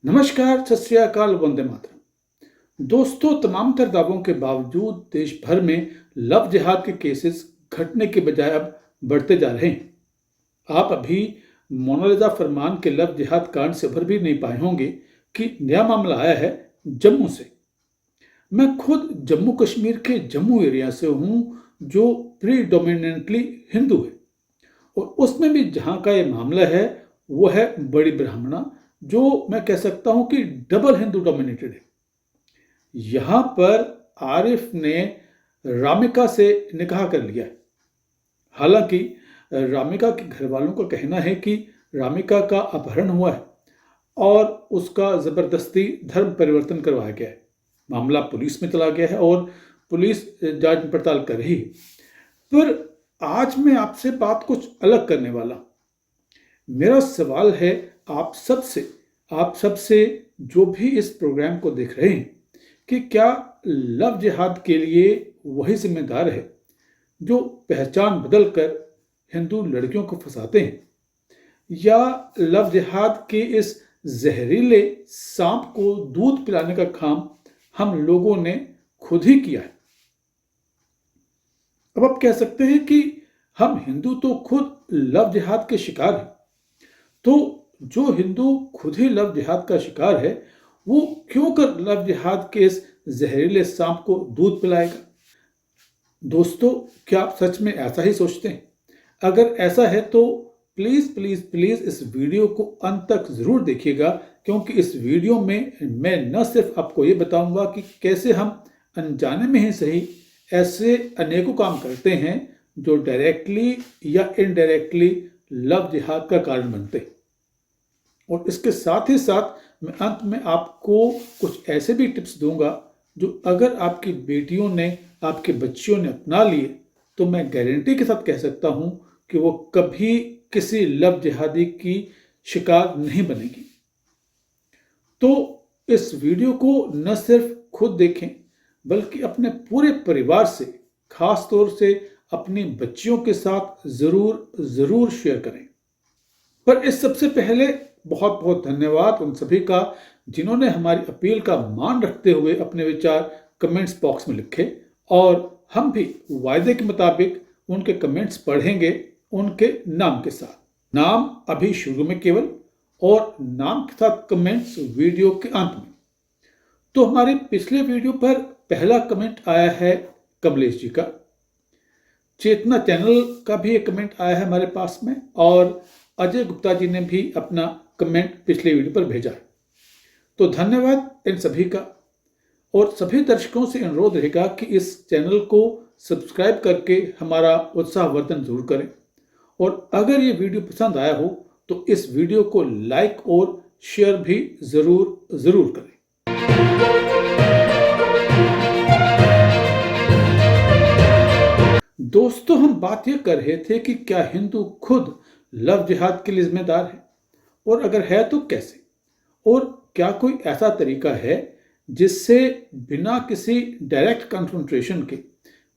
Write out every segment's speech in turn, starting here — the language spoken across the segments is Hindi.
नमस्कार, सत श्री अकाल, वंदे मातरम। दोस्तों, तमाम तर दावों के बावजूद देश भर में लव जिहाद के केसेस घटने के बजाय अब बढ़ते जा रहे हैं। आप अभी मोनालिसा फरमान के लव जिहाद कांड से उभर भी नहीं पाए होंगे कि नया मामला आया है जम्मू से। मैं खुद जम्मू कश्मीर के जम्मू एरिया से हूँ, जो प्रीडोमिनेंटली हिंदू है। और उसमें भी जहाँ का ये मामला है वो है बड़ी ब्राह्मणा, जो मैं कह सकता हूँ कि डबल हिंदू डोमिनेटेड है। यहाँ पर आरिफ ने रामिका से निकाह कर लिया है। हालांकि रामिका के घर वालों का कहना है कि रामिका का अपहरण हुआ है और उसका ज़बरदस्ती धर्म परिवर्तन करवाया गया है। मामला पुलिस में चला गया है और पुलिस जांच पड़ताल कर रही है। पर आज मैं आपसे बात कुछ अलग करने वाला। मेरा सवाल है आप सबसे जो भी इस प्रोग्राम को देख रहे हैं कि क्या लव जिहाद के लिए वही जिम्मेदार है जो पहचान बदल कर हिंदू लड़कियों को फंसाते हैं, या लव जिहाद के इस जहरीले सांप को दूध पिलाने का काम हम लोगों ने खुद ही किया है। अब आप कह सकते हैं कि हम हिंदू तो खुद लव जिहाद के शिकार हैं, तो जो हिंदू खुद ही लव जिहाद का शिकार है वो क्यों कर लव जिहाद के इस जहरीले सांप को दूध पिलाएगा? दोस्तों, क्या आप सच में ऐसा ही सोचते हैं? अगर ऐसा है तो प्लीज प्लीज प्लीज इस वीडियो को अंत तक जरूर देखिएगा, क्योंकि इस वीडियो में मैं न सिर्फ आपको ये बताऊंगा कि कैसे हम अनजाने में ही सही ऐसे अनेकों काम करते हैं जो डायरेक्टली या इनडायरेक्टली लव जिहाद का कारण बनते हैं, और इसके साथ ही साथ मैं अंत में आपको कुछ ऐसे भी टिप्स दूंगा जो अगर आपकी बेटियों ने, आपके बच्चियों ने अपना लिए तो मैं गारंटी के साथ कह सकता हूं कि वो कभी किसी लव जिहादी की शिकार नहीं बनेगी। तो इस वीडियो को न सिर्फ खुद देखें बल्कि अपने पूरे परिवार से, खास तौर से अपनी बच्चियों के साथ जरूर शेयर करें। पर इस सबसे पहले बहुत बहुत धन्यवाद उन सभी का जिन्होंने हमारी अपील का मान रखते हुए अपने विचार कमेंट्स बॉक्स में लिखे, और हम भी वायदे के मुताबिक उनके कमेंट्स पढ़ेंगे उनके नाम के साथ। नाम अभी शुरू में केवल, और नाम के साथ कमेंट्स वीडियो के अंत में। तो हमारे पिछले वीडियो पर पहला कमेंट आया है कमलेश जी का। चेतना चैनल का भी एक कमेंट आया है हमारे पास में, और अजय गुप्ता जी ने भी अपना कमेंट पिछले वीडियो पर भेजा है। तो धन्यवाद इन सभी का, और सभी दर्शकों से अनुरोध रहेगा कि इस चैनल को सब्सक्राइब करके हमारा उत्साहवर्धन जरूर करें, और अगर ये वीडियो पसंद आया हो तो इस वीडियो को लाइक और शेयर भी जरूर करें। दोस्तों, हम बात यह कर रहे थे कि क्या हिंदू खुद लव जिहाद के लिए जिम्मेदार है, और अगर है तो कैसे, और क्या कोई ऐसा तरीका है जिससे बिना किसी डायरेक्ट कन्फ्रंटेशन के,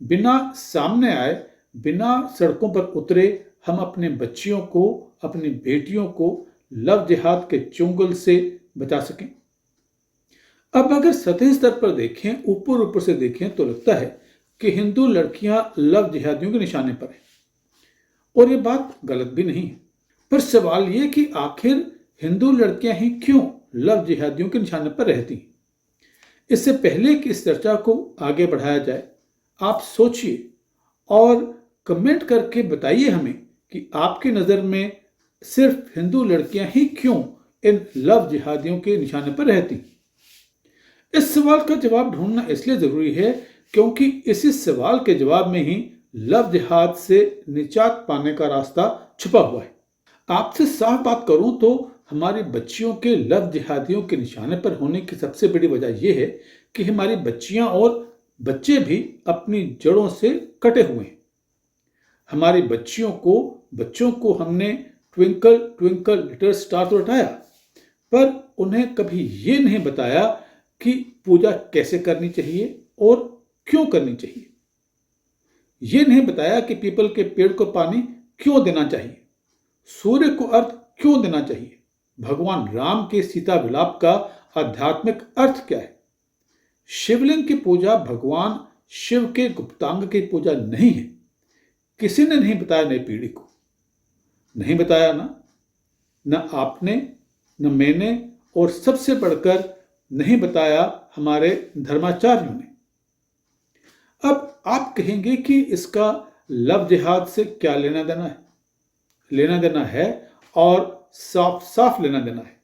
बिना सामने आए, बिना सड़कों पर उतरे, हम अपने बच्चियों को, अपनी बेटियों को लव जिहाद के चुंगल से बचा सकें? अब अगर सतही स्तर पर देखें, ऊपर से देखें, तो लगता है कि हिंदू लड़कियां लव जिहादियों के निशाने पर हैं, और ये बात गलत भी नहीं है। पर सवाल ये कि आखिर हिंदू लड़कियां ही क्यों लव जिहादियों के निशाने पर रहती हैं? इससे पहले कि इस चर्चा को आगे बढ़ाया जाए, आप सोचिए और कमेंट करके बताइए हमें कि आपकी नज़र में सिर्फ हिंदू लड़कियां ही क्यों इन लव जिहादियों के निशाने पर रहती? इस सवाल का जवाब ढूंढना इसलिए जरूरी है क्योंकि इसी सवाल के जवाब में ही लव जिहाद से निजात पाने का रास्ता छुपा हुआ है। आपसे साफ बात करूं तो हमारी बच्चियों के लव जिहादियों के निशाने पर होने की सबसे बड़ी वजह यह है कि हमारी बच्चियां और बच्चे भी अपनी जड़ों से कटे हुए हैं। हमारी बच्चों को हमने ट्विंकल ट्विंकल लिटिल स्टार तो रटाया, पर उन्हें कभी ये नहीं बताया कि पूजा कैसे करनी चाहिए और क्यों करनी चाहिए। ये नहीं बताया कि पीपल के पेड़ को पानी क्यों देना चाहिए, सूर्य को अर्घ क्यों देना चाहिए, भगवान राम के सीता विलाप का आध्यात्मिक अर्थ क्या है? शिवलिंग की पूजा भगवान शिव के गुप्तांग की पूजा नहीं है। किसी ने नहीं बताया नई पीढ़ी को, नहीं बताया ना, न आपने, न मैंने, और सबसे बढ़कर नहीं बताया हमारे धर्माचार्यों ने। अब आप कहेंगे कि इसका लव जिहाद से क्या लेना देना है? लेना देना है, और साफ साफ लेना देना है।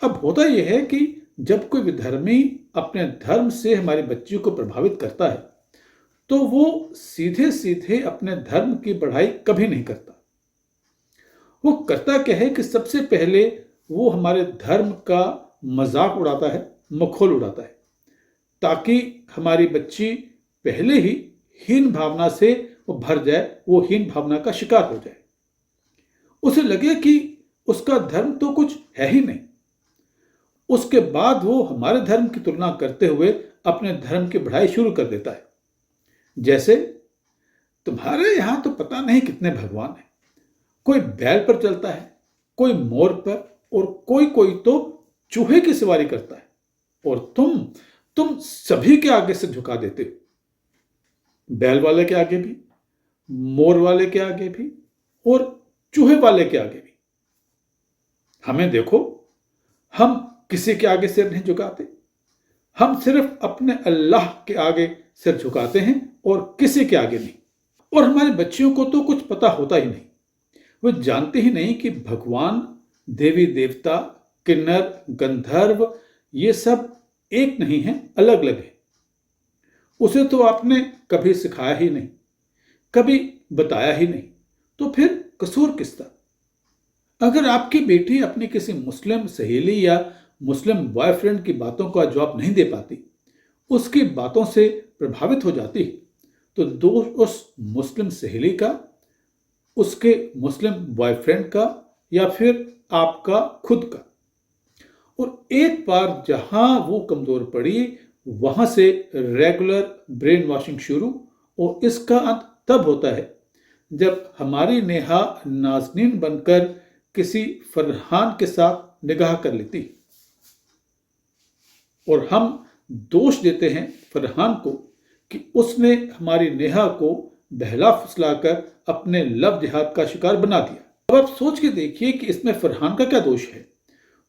अब होता यह है कि जब कोई विधर्मी अपने धर्म से हमारी बच्चियों को प्रभावित करता है तो वो सीधे सीधे अपने धर्म की बढ़ाई कभी नहीं करता। वो करता क्या है कि सबसे पहले वो हमारे धर्म का मजाक उड़ाता है, मखौल उड़ाता है, ताकि हमारी बच्ची पहले ही हीन भावना से वो भर जाए, वो हीन भावना का शिकार हो जाए। उसे लगे कि उसका धर्म तो कुछ है ही नहीं। उसके बाद वो हमारे धर्म की तुलना करते हुए अपने धर्म की बढ़ाई शुरू कर देता है। जैसे, तुम्हारे यहां तो पता नहीं कितने भगवान हैं। कोई बैल पर चलता है, कोई मोर पर, और कोई तो चूहे की सवारी करता है, और तुम सभी के आगे से झुका देते हो। बैल वाले के आगे भी, मोर वाले के आगे भी, और चूहे वाले के आगे भी। हमें देखो, हम किसी के आगे सिर नहीं झुकाते। हम सिर्फ अपने अल्लाह के आगे सिर झुकाते हैं और किसी के आगे नहीं। और हमारे बच्चियों को तो कुछ पता होता ही नहीं। वे जानते ही नहीं कि भगवान, देवी देवता, किन्नर, गंधर्व, ये सब एक नहीं है, अलग अलग है। उसे तो आपने कभी सिखाया ही नहीं, कभी बताया ही नहीं, तो फिर कसूर किसका? अगर आपकी बेटी अपनी किसी मुस्लिम सहेली या मुस्लिम बॉयफ्रेंड की बातों का जवाब नहीं दे पाती, उसकी बातों से प्रभावित हो जाती, तो दोष उस मुस्लिम सहेली का, उसके मुस्लिम बॉयफ्रेंड का, या फिर आपका खुद का। और एक बार जहां वो कमजोर पड़ी, वहां से रेगुलर ब्रेन वॉशिंग शुरू। और इसका अंत तब होता है जब हमारी नेहा नाज़नीन बनकर किसी फरहान के साथ निगाह कर लेती, और हम दोष देते हैं फरहान को कि उसने हमारी नेहा को बहला फुसलाकर अपने लव जिहाद का शिकार बना दिया। अब आप सोच के देखिए कि इसमें फरहान का क्या दोष है?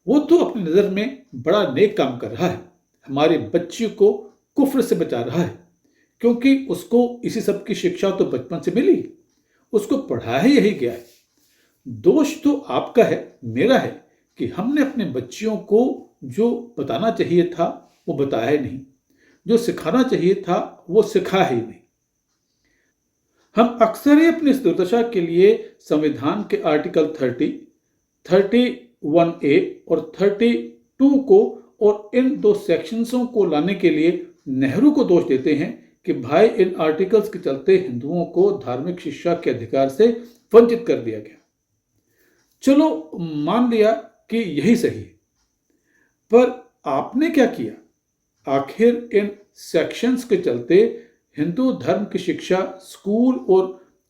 वो तो अपनी नज़र में बड़ा नेक काम कर रहा है, हमारी बच्ची को कुफ्र से बचा रहा है, क्योंकि उसको इसी सब की शिक्षा तो बचपन से मिली, उसको पढ़ाया ही यही गया है। दोष तो आपका है, मेरा है, कि हमने अपने बच्चियों को जो बताना चाहिए था वो बताया ही नहीं, जो सिखाना चाहिए था वो सिखाया ही नहीं। हम अक्सर ही अपनी इस दुर्दशा के लिए संविधान के आर्टिकल 30, 31A और 32 को, और इन दो सेक्शंसों को लाने के लिए नेहरू को दोष देते हैं कि भाई इन आर्टिकल्स के चलते हिंदुओं को धार्मिक शिक्षा के अधिकार से वंचित कर दिया गया। चलो मान लिया कि यही सही है, पर आपने क्या किया? आखिर इन सेक्शंस के चलते हिंदू धर्म की शिक्षा स्कूल और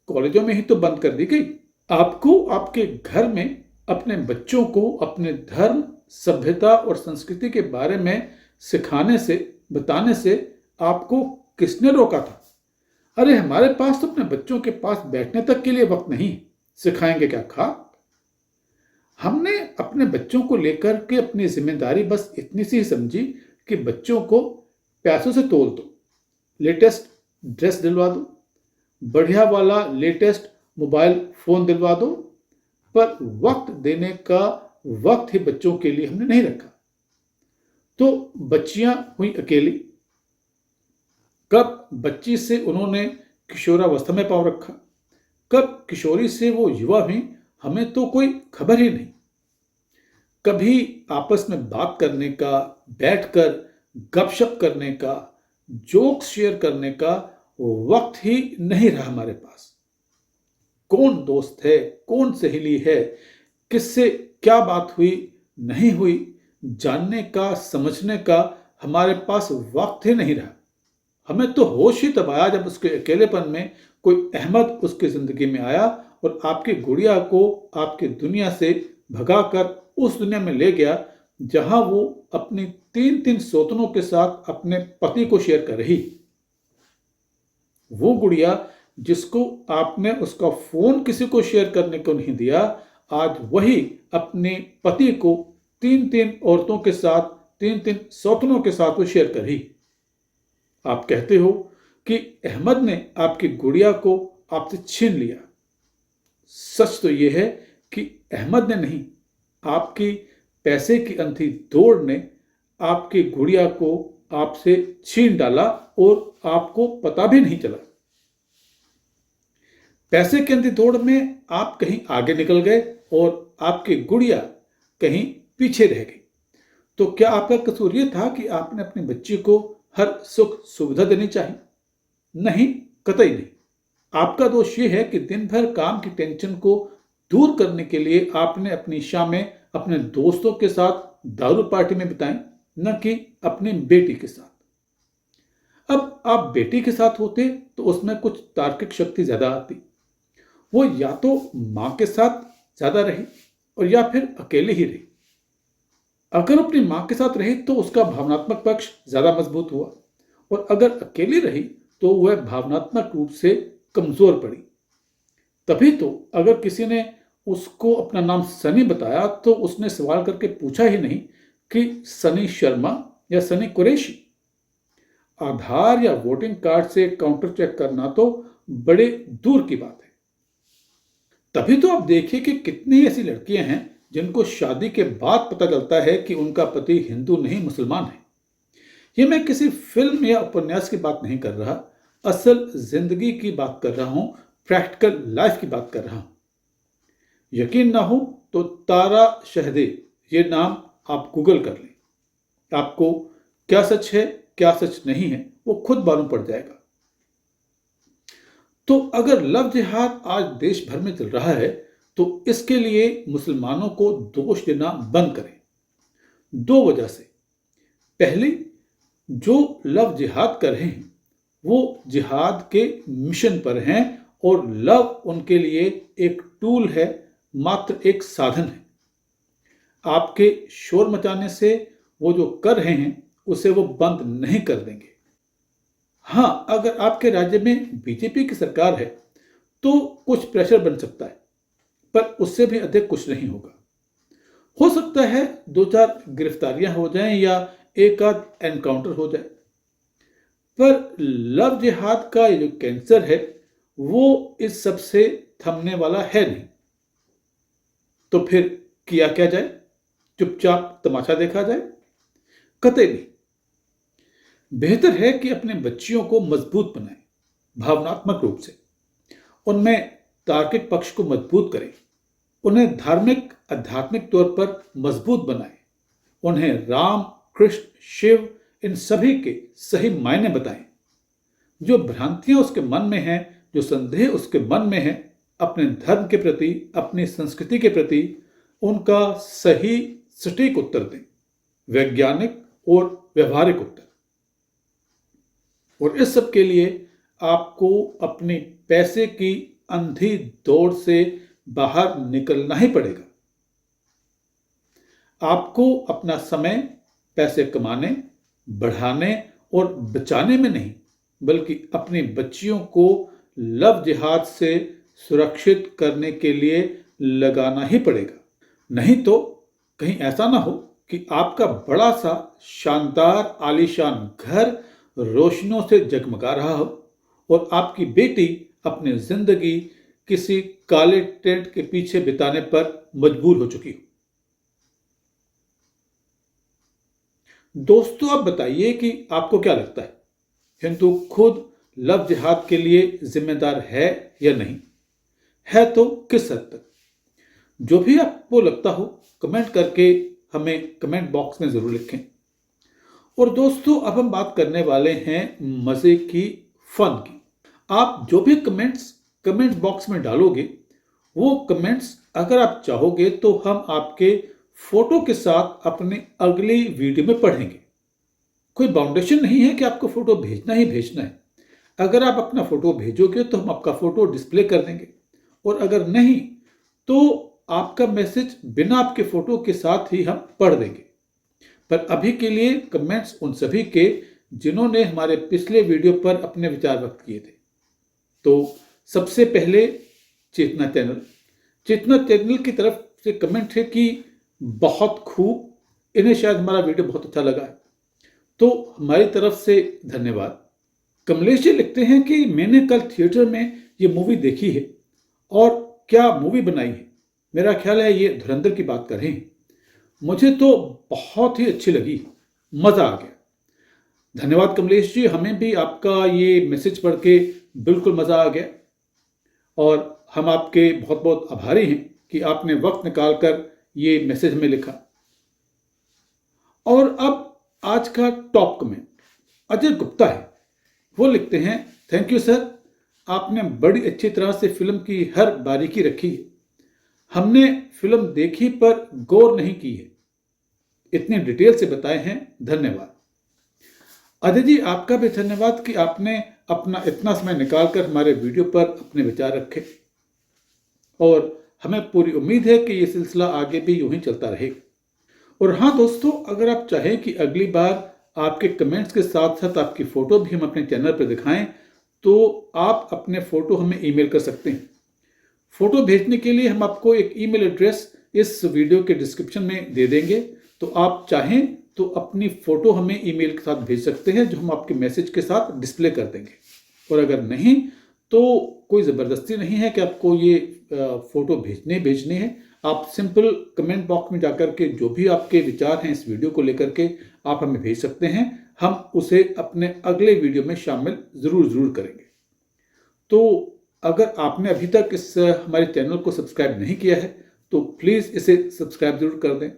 कॉलेजों में ही तो बंद कर दी गई। आपको आपके घर में अपने बच्चों को अपने धर्म, सभ्यता और संस्कृति के बारे में सिखाने से, बताने से आपको किसने रोका था? अरे हमारे पास तो अपने बच्चों के पास बैठने तक के लिए वक्त नहीं, सिखाएंगे क्या खा? हमने अपने बच्चों को लेकर के अपनी जिम्मेदारी बस इतनी सी समझी कि बच्चों को पैसों से तोल दो, लेटेस्ट ड्रेस दिलवा दो, बढ़िया वाला लेटेस्ट मोबाइल फोन दिलवा दो, पर वक्त देने का वक्त ही बच्चों के लिए हमने नहीं रखा। तो बच्चियां हुई अकेली। कब बच्ची से उन्होंने किशोरावस्था में पांव रखा, कब किशोरी से वो युवा हुई, हमें तो कोई खबर ही नहीं। कभी आपस में बात करने का, बैठकर गपशप करने का, जोक्स शेयर करने का वक्त ही नहीं रहा हमारे पास। कौन दोस्त है, कौन सहेली है, किससे क्या बात हुई, नहीं हुई, जानने का, समझने का हमारे पास वक्त ही नहीं रहा। हमें तो होश ही तब आया जब उसके अकेलेपन में कोई अहमद उसकी जिंदगी में आया और आपकी गुड़िया को आपकी दुनिया से भगाकर उस दुनिया में ले गया जहां वो अपनी 3-3 सौतनों के साथ अपने पति को शेयर कर रही। वो गुड़िया जिसको आपने उसका फोन किसी को शेयर करने को नहीं दिया, आज वही अपने पति को 3-3 औरतों के साथ, 3-3 सौतनों के साथ वो शेयर कर रही। आप कहते हो कि अहमद ने आपकी गुड़िया को आपसे छीन लिया। सच तो यह है कि अहमद ने नहीं, आपकी पैसे की अंधी दौड़ ने आपकी गुड़िया को आपसे छीन डाला और आपको पता भी नहीं चला। पैसे की अंधी दौड़ में आप कहीं आगे निकल गए और आपकी गुड़िया कहीं पीछे रह गई। तो क्या आपका कसूर यह था कि आपने अपनी बच्ची को हर सुख सुविधा देनी चाहिए? नहीं, कतई नहीं। आपका दोष यह है कि दिन भर काम की टेंशन को दूर करने के लिए आपने अपनी शामें अपने दोस्तों के साथ दारू पार्टी में बिताई, न कि अपनी बेटी के साथ। अब आप बेटी के साथ होते तो उसमें कुछ तार्किक शक्ति ज्यादा आती। वो या तो मां के साथ ज्यादा रही और या फिर अकेले ही रही। अगर अपनी मां के साथ रही तो उसका भावनात्मक पक्ष ज्यादा मजबूत हुआ, और अगर अकेली रही तो वह भावनात्मक रूप से कमजोर पड़ी। तभी तो अगर किसी ने उसको अपना नाम सनी बताया तो उसने सवाल करके पूछा ही नहीं कि सनी शर्मा या सनी कुरैशी। आधार या वोटिंग कार्ड से काउंटर चेक करना तो बड़े दूर की बात है। तभी तो आप देखिए कि कितनी ऐसी लड़कियां हैं जिनको शादी के बाद पता चलता है कि उनका पति हिंदू नहीं मुसलमान है। ये मैं किसी फिल्म या उपन्यास की बात नहीं कर रहा, असल जिंदगी की बात कर रहा हूं, प्रैक्टिकल लाइफ की बात कर रहा हूं। यकीन ना हो तो तारा शहदेव ये नाम आप गूगल कर लें। आपको क्या सच है क्या सच नहीं है वो खुद मालूम पड़ जाएगा। तो अगर लव जिहाद आज देश भर में चल रहा है तो इसके लिए मुसलमानों को दोष देना बंद करें। 2 वजह से। पहली, जो लव जिहाद कर रहे हैं वो जिहाद के मिशन पर हैं और लव उनके लिए एक टूल है, मात्र एक साधन है। आपके शोर मचाने से वो जो कर रहे हैं उसे वो बंद नहीं कर देंगे। हां, अगर आपके राज्य में बीजेपी की सरकार है तो कुछ प्रेशर बन सकता है, पर उससे भी अधिक कुछ नहीं होगा। हो सकता है 2-4 गिरफ्तारियां हो जाएं या एक आध एनकाउंटर हो जाए, पर लव जिहाद का ये जो कैंसर है वो इस सब से थमने वाला है नहीं। तो फिर किया क्या जाए? चुपचाप तमाशा देखा जाए? कतई नहीं। बेहतर है कि अपने बच्चियों को मजबूत बनाएं, भावनात्मक रूप से उनमें तार्किक पक्ष को मजबूत करें, उन्हें धार्मिक आध्यात्मिक तौर पर मजबूत बनाएं, उन्हें राम कृष्ण शिव इन सभी के सही मायने बताएं। जो भ्रांतियां उसके मन में हैं, जो संदेह उसके मन में है अपने धर्म के प्रति, अपनी संस्कृति के प्रति, उनका सही सटीक उत्तर दें, वैज्ञानिक और व्यवहारिक उत्तर। और इस सब के लिए आपको अपने पैसे की अंधी दौड़ से बाहर निकलना ही पड़ेगा। आपको अपना समय पैसे कमाने, बढ़ाने और बचाने में नहीं, बल्कि अपनी बच्चियों को लव जिहाद से सुरक्षित करने के लिए लगाना ही पड़ेगा। नहीं तो कहीं ऐसा ना हो कि आपका बड़ा सा शानदार आलीशान घर रोशनियों से जगमगा रहा हो और आपकी बेटी अपनी जिंदगी किसी काले टेंट के पीछे बिताने पर मजबूर हो चुकी हो। दोस्तों, आप बताइए कि आपको क्या लगता है, हिंदू खुद लव जिहाद के लिए जिम्मेदार है या नहीं है? तो किस हद तक? जो भी आपको लगता हो कमेंट करके हमें कमेंट बॉक्स में जरूर लिखें। और दोस्तों, अब हम बात करने वाले हैं मजे की, फन की। आप जो भी कमेंट्स कमेंट बॉक्स में डालोगे वो कमेंट्स अगर आप चाहोगे तो हम आपके फोटो के साथ अपने अगली वीडियो में पढ़ेंगे। कोई बाउंडेशन नहीं है कि आपको फोटो भेजना ही भेजना है। अगर आप अपना फोटो भेजोगे तो हम आपका फोटो डिस्प्ले कर देंगे, और अगर नहीं तो आपका मैसेज बिना आपके फोटो के साथ ही हम पढ़ देंगे। पर अभी के लिए कमेंट्स उन सभी के जिन्होंने हमारे पिछले वीडियो पर अपने विचार व्यक्त किए थे। तो सबसे पहले चेतना चैनल की तरफ से कमेंट है कि बहुत खूब, इन्हें शायद हमारा वीडियो बहुत अच्छा लगा है, तो हमारी तरफ से धन्यवाद। कमलेश जी लिखते हैं कि मैंने कल थिएटर में ये मूवी देखी है और क्या मूवी बनाई है। मेरा ख्याल है ये धुरंधर की बात कर रहे हैं। मुझे तो बहुत ही अच्छी लगी, मज़ा आ गया। धन्यवाद कमलेश जी, हमें भी आपका ये मैसेज पढ़ के बिल्कुल मज़ा आ गया और हम आपके बहुत बहुत आभारी हैं कि आपने वक्त निकाल कर ये मैसेज हमें लिखा। और अब आज का टॉप कमेंट अजय गुप्ता है। वो लिखते हैं, थैंक यू सर, आपने बड़ी अच्छी तरह से फिल्म की हर बारीकी रखी है। हमने फिल्म देखी पर गौर नहीं की है, इतनी डिटेल से बताए हैं, धन्यवाद। अजय जी, आपका भी धन्यवाद कि आपने अपना इतना समय निकालकर हमारे वीडियो पर अपने विचार रखे और हमें पूरी उम्मीद है कि ये सिलसिला आगे भी यूं ही चलता रहेगा। और हाँ दोस्तों, अगर आप चाहें कि अगली बार आपके कमेंट्स के साथ साथ आपकी फ़ोटो भी हम अपने चैनल पर दिखाएं, तो आप अपने फ़ोटो हमें ईमेल कर सकते हैं। फ़ोटो भेजने के लिए हम आपको एक ईमेल एड्रेस इस वीडियो के डिस्क्रिप्शन में दे देंगे, तो आप चाहें तो अपनी फ़ोटो हमें ईमेल के साथ भेज सकते हैं, जो हम आपके मैसेज के साथ डिस्प्ले कर देंगे। और अगर नहीं तो कोई ज़बरदस्ती नहीं है कि आपको ये फ़ोटो भेजने हैं। आप सिंपल कमेंट बॉक्स में जाकर के जो भी आपके विचार हैं इस वीडियो को लेकर के आप हमें भेज सकते हैं। हम उसे अपने अगले वीडियो में शामिल ज़रूर करेंगे। तो अगर आपने अभी तक इस हमारे चैनल को सब्सक्राइब नहीं किया है तो प्लीज़ इसे सब्सक्राइब ज़रूर कर दें।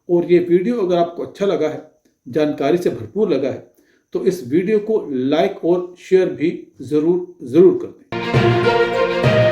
और ये वीडियो अगर आपको अच्छा लगा है, जानकारी से भरपूर लगा है, तो इस वीडियो को लाइक और शेयर भी ज़रूर कर दें।